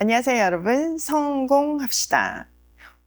안녕하세요, 여러분. 성공합시다.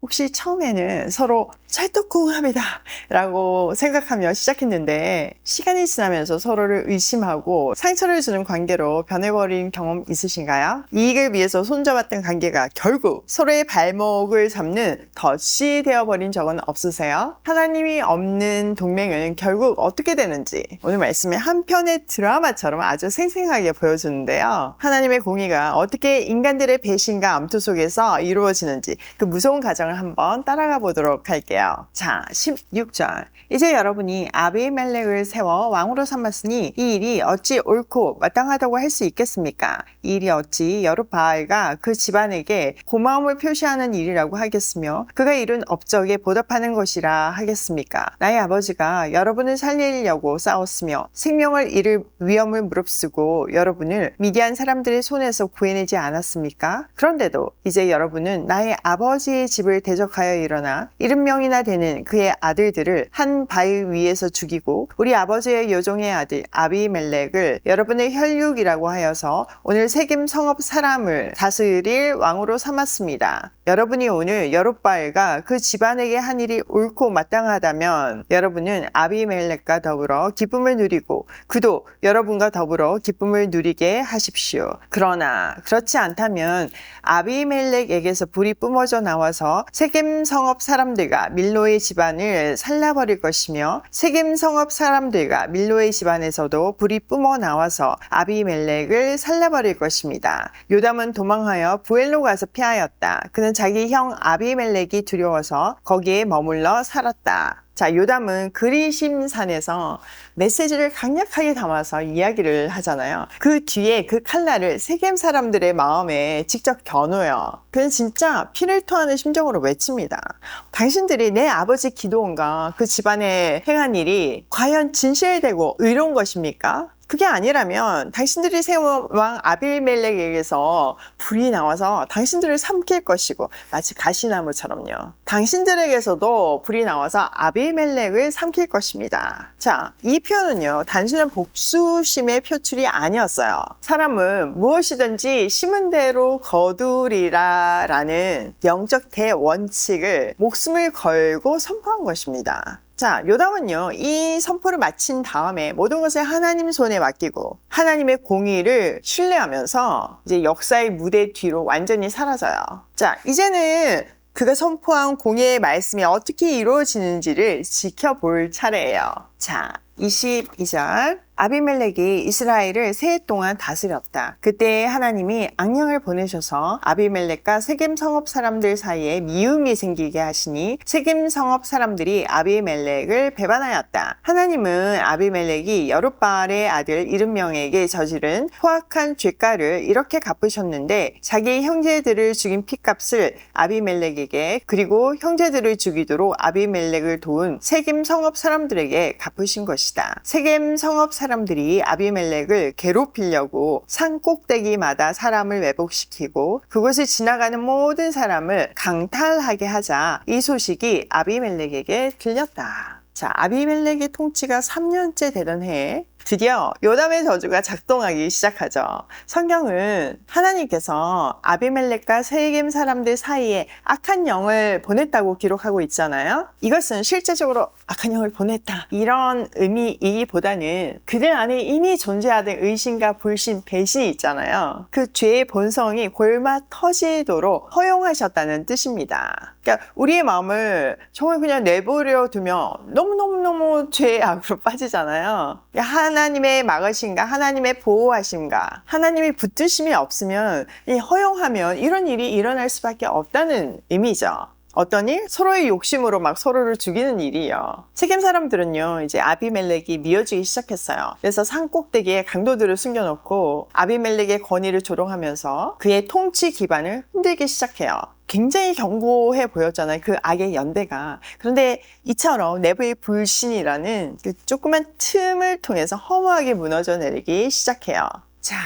혹시 처음에는 서로 찰떡궁합이다 라고 생각하며 시작했는데 시간이 지나면서 서로를 의심하고 상처를 주는 관계로 변해버린 경험 있으신가요? 이익을 위해서 손잡았던 관계가 결국 서로의 발목을 잡는 덫이 되어버린 적은 없으세요? 하나님이 없는 동맹은 결국 어떻게 되는지 오늘 말씀에 한 편의 드라마처럼 아주 생생하게 보여주는데요. 하나님의 공의가 어떻게 인간들의 배신과 암투 속에서 이루어지는지 그 무서운 과정을 한번 따라가 보도록 할게요. 자, 16절. 이제 여러분이 아비멜렉을 세워 왕으로 삼았으니 이 일이 어찌 옳고 마땅하다고 할 수 있겠습니까? 이 일이 어찌 여룻바알과 그 집안에게 고마움을 표시하는 일이라고 하겠으며 그가 이룬 업적에 보답하는 것이라 하겠습니까? 나의 아버지가 여러분을 살리려고 싸웠으며 생명을 잃을 위험을 무릅쓰고 여러분을 미디안 사람들의 손에서 구해내지 않았습니까? 그런데도 이제 여러분은 나의 아버지의 집을 대적하여 일어나 70명이나 되는 그의 아들들을 한 바위 위에서 죽이고 우리 아버지의 요종의 아들 아비멜렉을 여러분의 혈육이라고 하여서 오늘 세겜 성읍 사람을 다스릴 왕으로 삼았습니다. 여러분이 오늘 여룻바알과 그 집안에게 한 일이 옳고 마땅하다면 여러분은 아비멜렉과 더불어 기쁨을 누리고 그도 여러분과 더불어 기쁨을 누리게 하십시오. 그러나 그렇지 않다면 아비멜렉에게서 불이 뿜어져 나와서 세겜 성읍 사람들과 밀로의 집안을 살라버릴 것이며 세겜 성읍 사람들과 밀로의 집안에서도 불이 뿜어 나와서 아비멜렉을 살라버릴 것입니다. 요담은 도망하여 부엘로 가서 피하였다. 그는 자기 형 아비멜렉이 두려워서 거기에 머물러 살았다. 자, 요담은 그리심산에서 메시지를 강력하게 담아서 이야기를 하잖아요. 그 뒤에 그 칼날을 세겜 사람들의 마음에 직접 겨누어요. 그는 진짜 피를 토하는 심정으로 외칩니다. 당신들이 내 아버지 기드온과 그 집안에 행한 일이 과연 진실되고 의로운 것입니까? 그게 아니라면 당신들이 세운 왕 아비멜렉에게서 불이 나와서 당신들을 삼킬 것이고 마치 가시나무처럼요. 당신들에게서도 불이 나와서 아비멜렉을 삼킬 것입니다. 자, 이 표현은요. 단순한 복수심의 표출이 아니었어요. 사람은 무엇이든지 심은 대로 거두리라 라는 영적 대원칙을 목숨을 걸고 선포한 것입니다. 자, 요담은요, 이 선포를 마친 다음에 모든 것을 하나님 손에 맡기고 하나님의 공의를 신뢰하면서 이제 역사의 무대 뒤로 완전히 사라져요. 자, 이제는 그가 선포한 공의의 말씀이 어떻게 이루어지는지를 지켜볼 차례예요. 자, 22절. 아비멜렉이 이스라엘을 세 해 동안 다스렸다. 그때 하나님이 악령을 보내셔서 아비멜렉과 세겜 성읍 사람들 사이에 미움이 생기게 하시니 세겜 성읍 사람들이 아비멜렉을 배반하였다. 하나님은 아비멜렉이 여룻바알의 아들 70명에게 저지른 포악한 죄가를 이렇게 갚으셨는데 자기 형제들을 죽인 핏값을 아비멜렉에게 그리고 형제들을 죽이도록 아비멜렉을 도운 세겜 성읍 사람들에게 갚으신 것이다. 세겜 성읍 사람들이 아비멜렉을 괴롭히려고 산 꼭대기마다 사람을 매복시키고 그곳을 지나가는 모든 사람을 강탈하게 하자 이 소식이 아비멜렉에게 들렸다. 자, 아비멜렉의 통치가 3년째 되던 해에 드디어 요담의 저주가 작동하기 시작하죠. 성경은 하나님께서 아비멜렉과 세겜 사람들 사이에 악한 영을 보냈다고 기록하고 있잖아요. 이것은 실제적으로 악한 영을 보냈다 이런 의미이기보다는 그들 안에 이미 존재하던 의심과 불신, 배신이 있잖아요. 그 죄의 본성이 골마 터지도록 허용하셨다는 뜻입니다. 그러니까 우리의 마음을 정말 그냥 내버려 두면 너무너무 죄의 악으로 빠지잖아요. 하나님의 막으심과 하나님의 보호하심과 하나님의 붙드심이 없으면 허용하면 이런 일이 일어날 수밖에 없다는 의미죠. 어떤 일? 서로의 욕심으로 막 서로를 죽이는 일이요. 세겜 사람들은요, 이제 아비멜렉이 미워지기 시작했어요. 그래서 산 꼭대기에 강도들을 숨겨놓고 아비멜렉의 권위를 조롱하면서 그의 통치 기반을 흔들기 시작해요. 굉장히 견고해 보였잖아요. 그 악의 연대가. 그런데 이처럼 내부의 불신이라는 그 조그만 틈을 통해서 허무하게 무너져 내리기 시작해요. 자,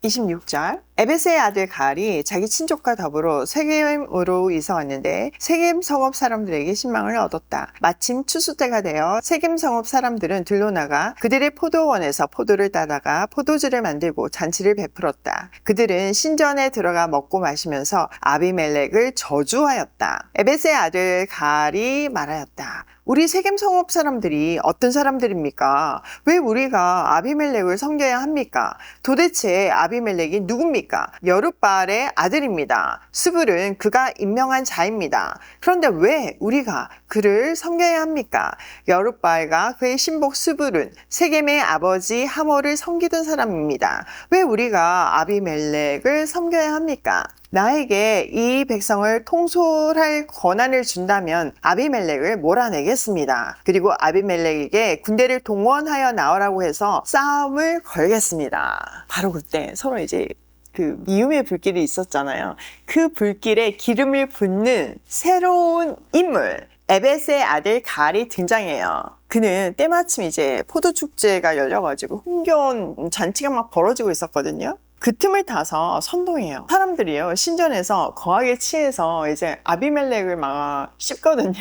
26절. 에베스의 아들 가알이 자기 친족과 더불어 세겜으로 이사 왔는데 세겜 성읍 사람들에게 신망을 얻었다. 마침 추수 때가 되어 세겜 성읍 사람들은 들러나가 그들의 포도원에서 포도를 따다가 포도주를 만들고 잔치를 베풀었다. 그들은 신전에 들어가 먹고 마시면서 아비멜렉을 저주하였다. 에베스의 아들 가알이 말하였다. 우리 세겜 성읍 사람들이 어떤 사람들입니까? 왜 우리가 아비멜렉을 섬겨야 합니까? 도대체 아비멜렉이 누굽니까? 여룻바알의 아들입니다. 스불은 그가 임명한 자입니다. 그런데 왜 우리가 그를 섬겨야 합니까? 여룻바알과 그의 신복 스불은 세겜의 아버지 하몰을 섬기던 사람입니다. 왜 우리가 아비멜렉을 섬겨야 합니까? 나에게 이 백성을 통솔할 권한을 준다면 아비멜렉을 몰아내겠습니다. 그리고 아비멜렉에게 군대를 동원하여 나오라고 해서 싸움을 걸겠습니다. 바로 그때 서로 이제 그 미움의 불길이 있었잖아요. 그 불길에 기름을 붓는 새로운 인물, 에벳의 아들 가알이 등장해요. 그는 때마침 이제 포도축제가 열려가지고 흥겨운 잔치가 막 벌어지고 있었거든요. 그 틈을 타서 선동해요. 사람들이요, 신전에서 거하게 취해서 이제 아비멜렉을 막 씹거든요.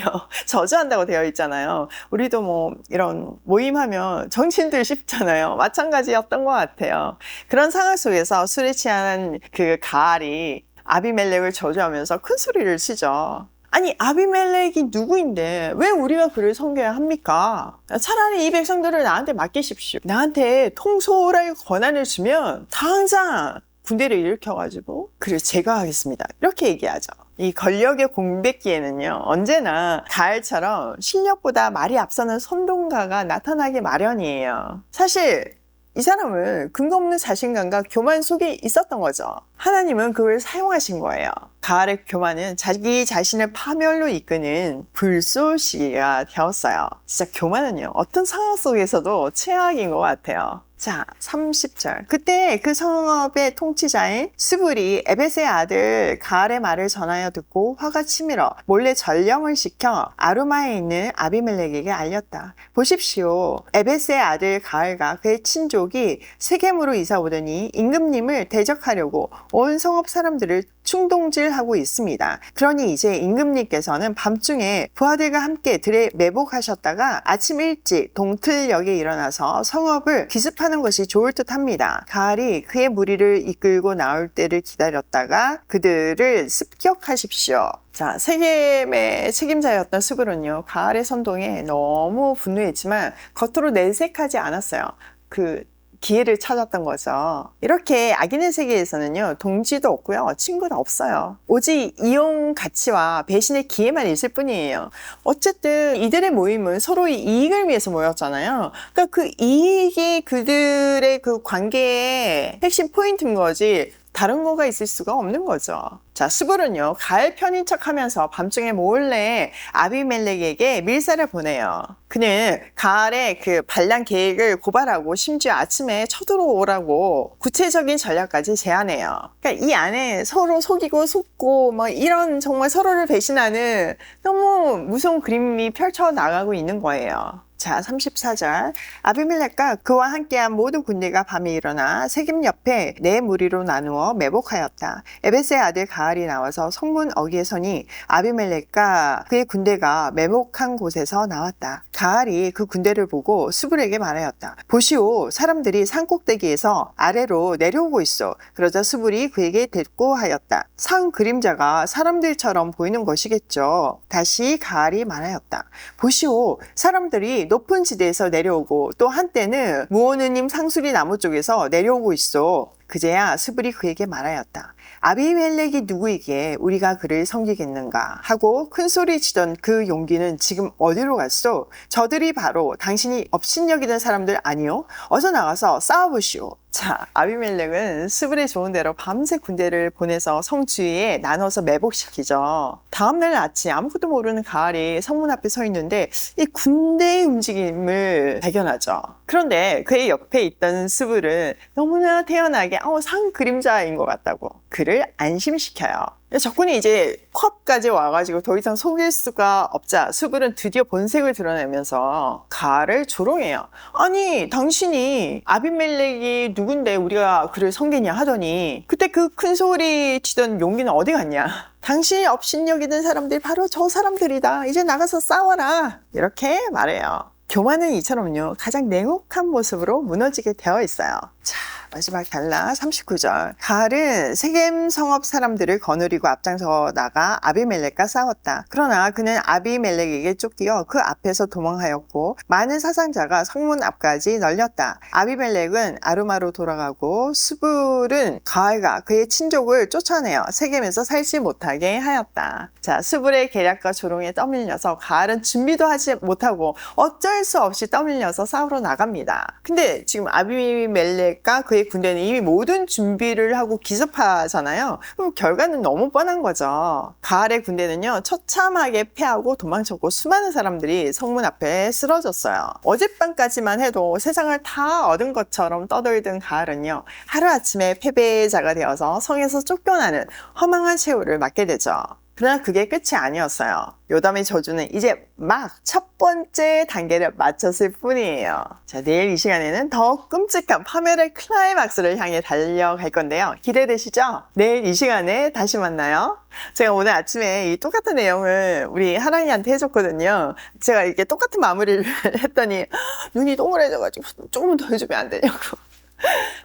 저주한다고 되어 있잖아요. 우리도 뭐 이런 모임하면 정치인들 씹잖아요. 마찬가지였던 것 같아요. 그런 상황 속에서 술에 취한 그 가알이 아비멜렉을 저주하면서 큰 소리를 치죠. 아니, 아비멜렉이 누구인데 왜 우리가 그를 섬겨야 합니까? 차라리 이 백성들을 나한테 맡기십시오. 나한테 통솔할 권한을 주면 당장 군대를 일으켜가지고 그를 제거하겠습니다. 이렇게 얘기하죠. 이 권력의 공백기에는요, 언제나 가알처럼 실력보다 말이 앞서는 선동가가 나타나기 마련이에요. 사실 이 사람은 근거 없는 자신감과 교만 속에 있었던 거죠. 하나님은 그걸 사용하신 거예요. 가알의 교만은 자기 자신을 파멸로 이끄는 불쏘시개가 되었어요. 진짜 교만은요, 어떤 상황 속에서도 최악인 것 같아요. 자, 30절. 그때 그 성읍의 통치자인 스불이 에벳의 아들 가알의 말을 전하여 듣고 화가 치밀어 몰래 전령을 시켜 아루마에 있는 아비멜렉에게 알렸다. 보십시오. 에벳의 아들 가알과 그의 친족이 세겜으로 이사 오더니 임금님을 대적하려고 온 성읍 사람들을 충동질하고 있습니다. 그러니 이제 임금님께서는 밤중에 부하들과 함께 들에 매복하셨다가 아침 일찍 동틀역에 일어나서 성읍을 기습하는 것이 좋을 듯 합니다. 가알이 그의 무리를 이끌고 나올 때를 기다렸다가 그들을 습격하십시오. 자, 세겜의 책임자였던 스불은요, 가알의 선동에 너무 분노했지만 겉으로 내색하지 않았어요. 그 기회를 찾았던 거죠. 이렇게 악인의 세계에서는요, 동지도 없고요, 친구도 없어요. 오직 이용 가치와 배신의 기회만 있을 뿐이에요. 어쨌든 이들의 모임은 서로의 이익을 위해서 모였잖아요. 그러니까 그 이익이 그들의 그 관계의 핵심 포인트인 거지 다른 거가 있을 수가 없는 거죠. 자, 스불은요, 가알 편인 척하면서 밤중에 몰래 아비멜렉에게 밀사를 보내요. 그는 가알의 그 반란 계획을 고발하고 심지어 아침에 쳐들어오라고 구체적인 전략까지 제안해요. 그러니까 이 안에 서로 속이고 속고 뭐 이런 정말 서로를 배신하는 너무 무서운 그림이 펼쳐 나가고 있는 거예요. 자, 34절. 아비멜렉과 그와 함께한 모든 군대가 밤에 일어나 세겜 옆에 네 무리로 나누어 매복하였다. 에벳의 아들 가알이 나와서 성문 어귀에 서니 아비멜렉과 그의 군대가 매복한 곳에서 나왔다. 가알이 그 군대를 보고 스불에게 말하였다. 보시오, 사람들이 산꼭대기에서 아래로 내려오고 있어. 그러자 스불이 그에게 대꾸하였다. 산 그림자가 사람들처럼 보이는 것이겠죠. 다시 가알이 말하였다. 보시오, 사람들이 높은 지대에서 내려오고 또 한때는 무오느님 상수리 나무 쪽에서 내려오고 있어. 그제야 스불이 그에게 말하였다. 아비멜렉이 누구이기에 우리가 그를 섬기겠는가 하고 큰 소리 치던 그 용기는 지금 어디로 갔소? 저들이 바로 당신이 업신여기던 사람들 아니요? 어서 나가서 싸워보시오. 자, 아비멜렉은 스불의 좋은 대로 밤새 군대를 보내서 성 주위에 나눠서 매복시키죠. 다음날 아침 아무것도 모르는 가알이 성문 앞에 서 있는데 이 군대의 움직임을 발견하죠. 그런데 그의 옆에 있던 스불은 너무나 태연하게 산 그림자인 것 같다고 그를 안심시켜요. 적군이 이제 코앞까지 와가지고 더 이상 속일 수가 없자 수불은 드디어 본색을 드러내면서 가알을 조롱해요. 아니 당신이 아비멜렉이 누군데 우리가 그를 섬기냐 하더니 그때 그 큰 소리 치던 용기는 어디 갔냐. 당신이 업신여기는 사람들이 바로 저 사람들이다. 이제 나가서 싸워라. 이렇게 말해요. 교만은 이처럼요 가장 냉혹한 모습으로 무너지게 되어 있어요. 자, 마지막 단락 39절. 가알은 세겜 성읍 사람들을 거느리고 앞장서 나가 아비멜렉과 싸웠다. 그러나 그는 아비멜렉에게 쫓기어 그 앞에서 도망하였고 많은 사상자가 성문 앞까지 널렸다. 아비멜렉은 아루마로 돌아가고 스불은 가알과 그의 친족을 쫓아내어 세겜에서 살지 못하게 하였다. 자, 스불의 계략과 조롱에 떠밀려서 가알은 준비도 하지 못하고 어쩔 수 없이 떠밀려서 싸우러 나갑니다. 근데 지금 아비멜렉과 그의 군대는 이미 모든 준비를 하고 기습하잖아요. 그럼 결과는 너무 뻔한 거죠. 가알의 군대는요 처참하게 패하고 도망쳤고 수많은 사람들이 성문 앞에 쓰러졌어요. 어젯밤까지만 해도 세상을 다 얻은 것처럼 떠들던 가알은요 하루아침에 패배자가 되어서 성에서 쫓겨나는 허망한 최후를 맞게 되죠. 그러나 그게 끝이 아니었어요. 요담의 저주는 이제 막 첫 번째 단계를 마쳤을 뿐이에요. 자, 내일 이 시간에는 더 끔찍한 파멸의 클라이막스를 향해 달려갈 건데요. 기대되시죠? 내일 이 시간에 다시 만나요. 제가 오늘 아침에 이 똑같은 내용을 우리 하랑이한테 해줬거든요. 제가 이렇게 똑같은 마무리를 했더니 눈이 동그래져가지고 조금 더 해주면 안 되냐고.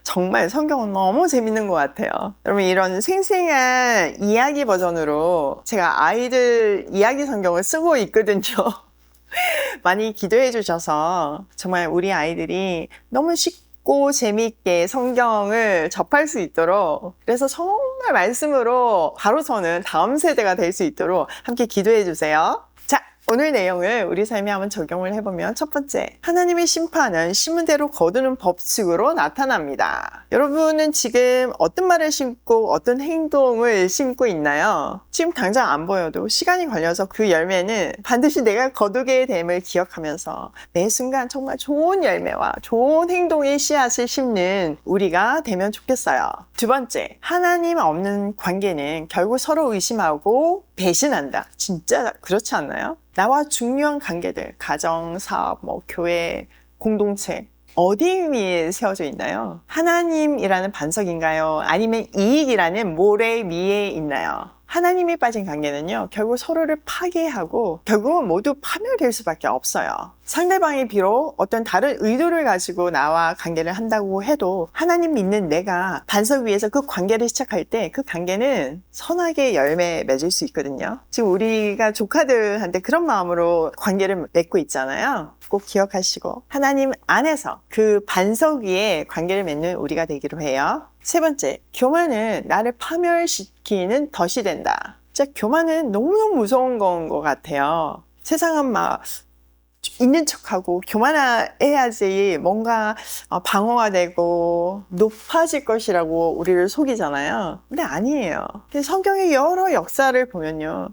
정말 성경은 너무 재밌는 것 같아요. 여러분 이런 생생한 이야기 버전으로 제가 아이들 이야기 성경을 쓰고 있거든요. 많이 기도해 주셔서 정말 우리 아이들이 너무 쉽고 재미있게 성경을 접할 수 있도록 그래서 정말 말씀으로 바로 서는 다음 세대가 될 수 있도록 함께 기도해 주세요. 오늘 내용을 우리 삶에 한번 적용을 해보면 첫 번째, 하나님의 심판은 심은 대로 거두는 법칙으로 나타납니다. 여러분은 지금 어떤 말을 심고 어떤 행동을 심고 있나요? 지금 당장 안 보여도 시간이 걸려서 그 열매는 반드시 내가 거두게 됨을 기억하면서 매 순간 정말 좋은 열매와 좋은 행동의 씨앗을 심는 우리가 되면 좋겠어요. 두 번째, 하나님 없는 관계는 결국 서로 의심하고 배신한다. 진짜 그렇지 않나요? 나와 중요한 관계들, 가정, 사업, 교회, 공동체 어디 위에 세워져 있나요? 하나님이라는 반석인가요? 아니면 이익이라는 모래 위에 있나요? 하나님이 빠진 관계는요 결국 서로를 파괴하고 결국은 모두 파멸될 수밖에 없어요. 상대방이 비록 어떤 다른 의도를 가지고 나와 관계를 한다고 해도 하나님 믿는 내가 반석 위에서 그 관계를 시작할 때 그 관계는 선하게 열매 맺을 수 있거든요. 지금 우리가 조카들한테 그런 마음으로 관계를 맺고 있잖아요. 꼭 기억하시고 하나님 안에서 그 반석 위에 관계를 맺는 우리가 되기로 해요. 세 번째, 교만은 나를 파멸시키는 덫이 된다. 진짜 교만은 너무너무 무서운 건 것 같아요. 세상은 막 있는 척하고 교만해야지 뭔가 방어가 되고 높아질 것이라고 우리를 속이잖아요. 근데 아니에요. 성경의 여러 역사를 보면요.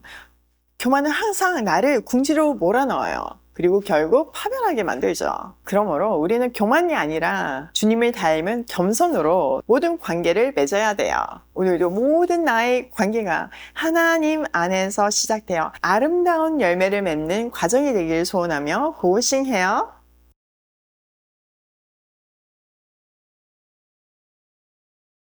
교만은 항상 나를 궁지로 몰아넣어요. 그리고 결국 파멸하게 만들죠. 그러므로 우리는 교만이 아니라 주님을 닮은 겸손으로 모든 관계를 맺어야 돼요. 오늘도 모든 나의 관계가 하나님 안에서 시작되어 아름다운 열매를 맺는 과정이 되기를 소원하며 고싱해요.